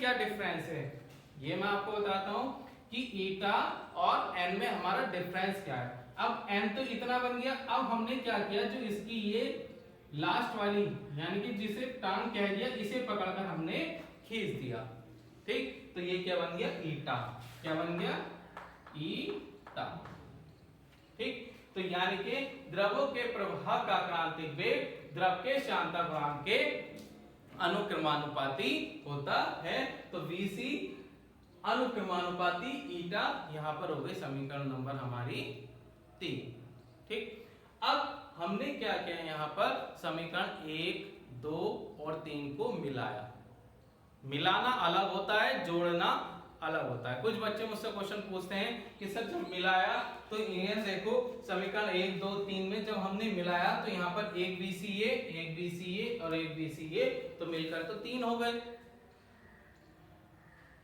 क्या डिफरेंस है, ये मैं आपको बताता हूं कि ईटा और एन में हमारा डिफरेंस क्या है। अब एन तो इतना बन गया, अब हमने क्या किया, जो इसकी ये लास्ट वाली यानी कि जिसे टांग कह दिया, इसे पकड़कर हमने खींच दिया। ठीक, तो ये क्या बन गया, ईटा। क्या बन गया, ईटा। ठीक, तो यानी कि द्रवों के प्रवाह का क्रांतिक वेग द्रव के शांता गुणांक के अनुक्रमानुपाती होता है। तो वीसी अनुक्रमानुपाती ईटा, यहां पर हो गई समीकरण नंबर हमारी 3। ठीक, अब हमने क्या किया, यहां पर समीकरण 1, 2 और 3 को मिलाया। मिलाना अलग होता है, जोड़ना अलग होता है। कुछ बच्चे मुझसे क्वेश्चन पूछते हैं कि सर जब मिलाया तो ये देखो समीकरण 1, 2, 3 में जब हमने मिलाया तो यहाँ पर एक बीसीए, एक बीसीए और एक बीसीए, तो मिलकर तो 3 हो गए।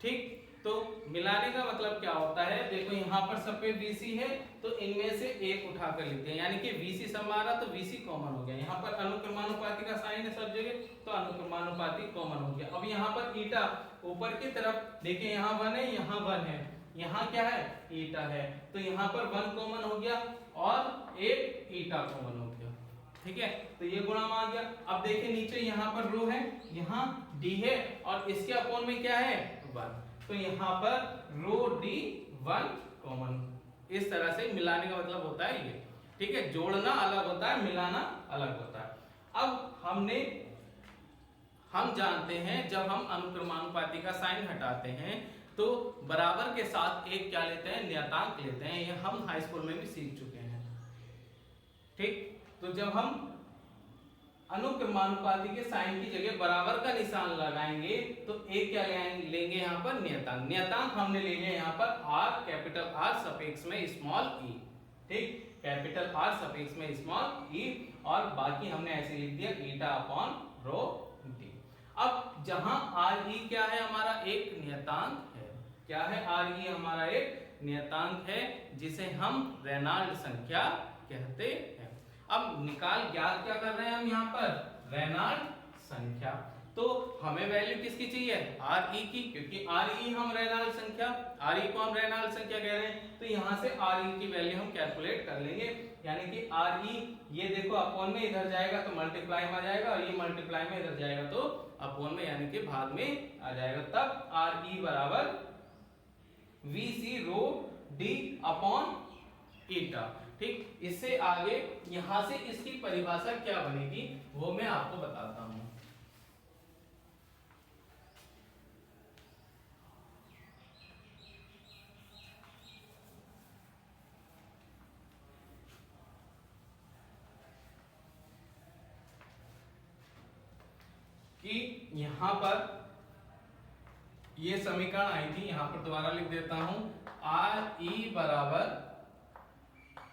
ठीक, तो मिलाने का मतलब क्या होता है, देखो यहाँ पर सब पे VC है तो इनमें से एक उठाकर लेते हैं, यानी कि VC सब मारा तो VC कॉमन हो गया। यहाँ पर अनुक्रमानुपाती का साइन है सब जगह, तो अनुक्रमानुपाती कॉमन हो गया। अब यहाँ पर ईटा ऊपर की तरफ देखिए, यहाँ 1 है, यहाँ 1 है, यहाँ क्या है, ईटा है, तो यहाँ पर 1 कॉमन हो गया और एक ईटा कॉमन हो गया। ठीक है, तो ये गुणा आ गया। अब देखिए नीचे यहाँ पर रो है, यहाँ D है और इसके अपोन में क्या है, 1, तो यहाँ पर रो D 1 कॉमन। इस तरह से मिलाने का मतलब होता है ये। ठीक है, जोड़ना अलग होता है, मिलाना अलग होता है। अब हम जानते हैं जब हम अनुक्रमानुपाती का साइन हटाते हैं तो बराबर के साथ एक क्या लेते हैं, नियतांक लेते हैं। ये हम हाई स्कूल में भी सीख चुके हैं। ठीक, तो जब हम अनुक्रमानुपाती के साइन की जगह बराबर का निशान लगाएंगे तो एक क्या लेंगे यहाँ पर, नियतांक। नियतांक हमने ले लिया यहाँ पर R, कैपिटल R सफिक्स में स्मॉल e। ठीक, कैपिटल R सफिक्स में स्मॉल e, और बाकी हमने ऐसे लिख दिया ईटा अपॉन रो d। अब जहां Re क्या है, हमारा एक नियतांक है। क्या है, Re हमारा एक नियतांक है जिसे हम रेनॉल्ड संख्या कहते हैं। अब निकाल ज्ञात क्या कर रहे हैं हम यहाँ पर, रेनॉल्ड संख्या। तो हमें वैल्यू किसकी चाहिए, Re की, क्योंकि Re हम रेनॉल्ड संख्या, Re को हम रेनॉल्ड संख्या कह रहे हैं, तो यहाँ से Re की वैल्यू हम कैलकुलेट कर लेंगे। यानी कि Re ये देखो अपोन में इधर जाएगा तो मल्टीप्लाई में आ जाएगा, और ये मल्टीप्लाई में इधर जाएगा तो अपोन में यानी कि भाग में आ जाएगा। तब Re बराबर VC रो D अपॉन ईटा। ठीक, इससे आगे यहां से इसकी परिभाषा क्या बनेगी वो मैं आपको बताता हूं। कि यहां पर ये समीकरण आई थी, यहां पर दोबारा लिख देता हूं, Re बराबर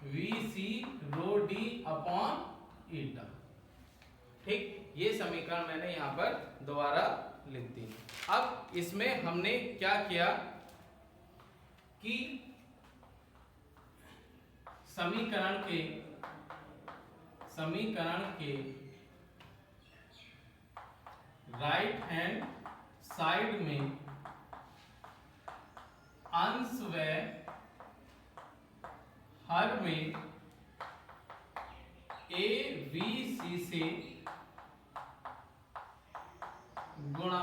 VC रो D अपॉन ईटा। ठीक, ये समीकरण मैंने यहां पर दोबारा लिख दी। अब इसमें हमने क्या किया कि समीकरण के राइट हैंड साइड में अंश व हर में ABC से गुणा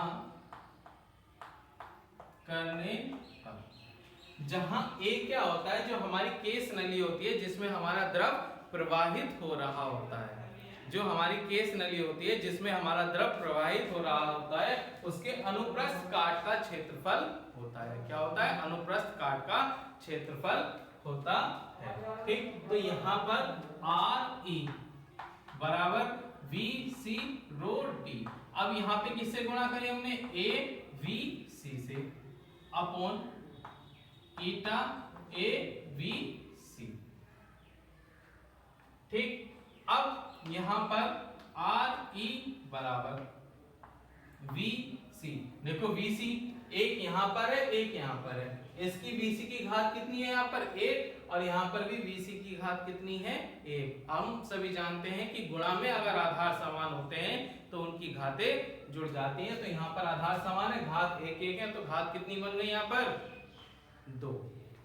करने पर, जहां A क्या होता है, जो हमारी केस नली होती है जिसमें हमारा द्रव प्रवाहित हो रहा होता है, जो हमारी केस नली होती है जिसमें हमारा द्रव प्रवाहित हो रहा होता है, उसके अनुप्रस्थ काट का क्षेत्रफल होता है। क्या होता है, अनुप्रस्थ काट का क्षेत्रफल होता है। ठीक, तो यहां पर Re बराबर VC रो D। अब यहां पे किससे गुणा करें हमने, AVC से अपॉन ईटा AVC। ठीक, अब यहां पर Re बराबर VC, देखो VC एक यहाँ पर है, एक यहाँ पर है। इसकी BC की घात कितनी है यहाँ पर 8 और यहाँ पर भी BC की घात कितनी है 1। हम सभी जानते हैं कि गुणा में अगर आधार समान होते हैं तो उनकी घातें जुड़ जाती हैं। तो यहाँ पर आधार समान है, घात 1 1 है, तो घात कितनी बन गई यहाँ पर 2।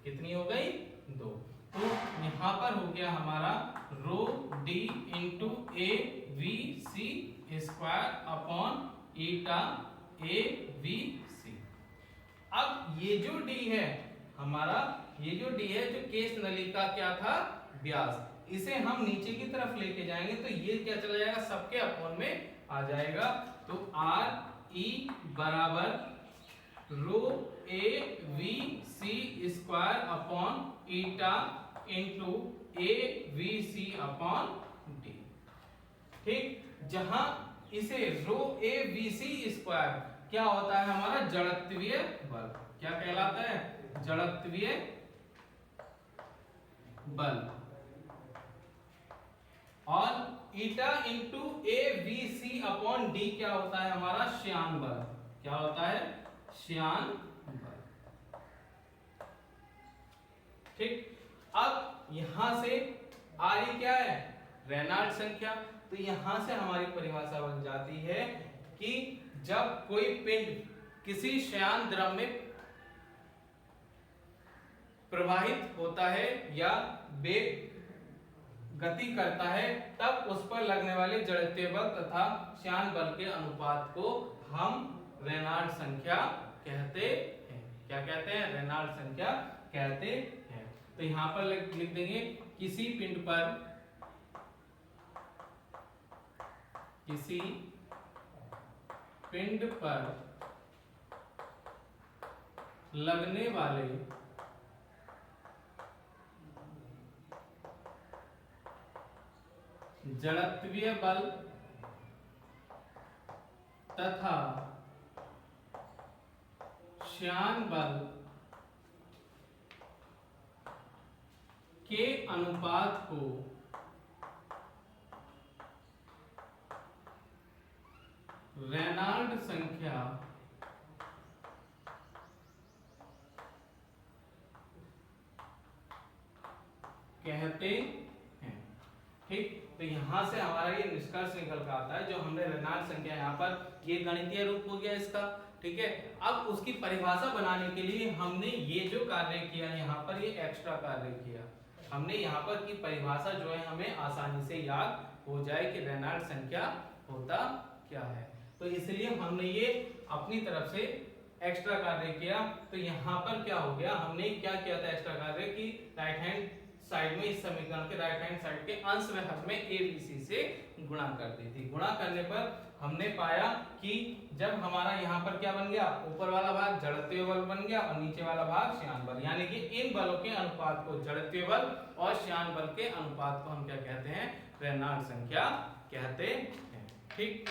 कितनी हो गई 2। तो यहाँ पर हो गया हमारा rho D into ABC square upon eta ABC। अब ये जो D है हमारा, ये जो D है जो केस नली का क्या था व्यास, इसे हम नीचे की तरफ लेके जाएंगे तो ये क्या चला जाएगा सबके अपॉन में आ जाएगा। तो RE बराबर रो ABC square upon eta into ABC upon D। ठीक, जहां इसे रो ABC स्क्वायर क्या होता है हमारा जड़त्वीय बल, क्या कहलाता है जड़त्वीय बल, और eta into ABC upon D क्या होता है हमारा श्यान बल। क्या होता है श्यान बल। ठीक, अब यहां से RE क्या है रेनॉल्ड्स संख्या। तो यहां से हमारी परिभाषा बन जाती है कि जब कोई पिंड किसी श्यान द्रव में प्रवाहित होता है या वेग गति करता है तब उस पर लगने वाले जड़त्वीय बल तथा श्यान बल के अनुपात को हम रेनॉल्ड्स संख्या कहते हैं। क्या कहते हैं रेनॉल्ड्स संख्या कहते हैं। तो यहां पर लिख देंगे किसी पिंड पर लगने वाले जड़त्वीय बल तथा श्यान बल के अनुपात को रेनॉल्ड्स संख्या कहते हैं। ठीक, तो यहां से हमारा ये निष्कर्ष निकल कर आता है जो हमने रेनॉल्ड्स संख्या यहाँ पर ये गणितीय रूप हो गया इसका। ठीक है, अब उसकी परिभाषा बनाने के लिए हमने ये जो कार्य किया यहाँ पर, ये एक्स्ट्रा कार्य किया हमने यहाँ पर की परिभाषा जो है हमें आसानी से याद हो जाए कि रेनॉल्ड्स संख्या होता क्या है। तो इसलिए हमने ये अपनी तरफ से एक्स्ट्रा कार्य किया। तो यहाँ पर क्या हो गया, हमने क्या किया था एक्स्ट्रा कार्य की राइट हैंड साइड में, इस समीकरण के राइट हैंड साइड के अंश में हर में ABC से गुणा कर दी थी। गुणा करने पर हमने पाया कि जब हमारा यहाँ पर क्या बन गया, ऊपर वाला भाग जड़त्वीय बल बन गया और नीचे वाला भाग श्यान बल, यानी कि इन बलों के अनुपात को जड़त्वीय बल और श्यान बल के अनुपात को हम क्या कहते हैं रेनॉल्ड्स संख्या कहते हैं। ठीक।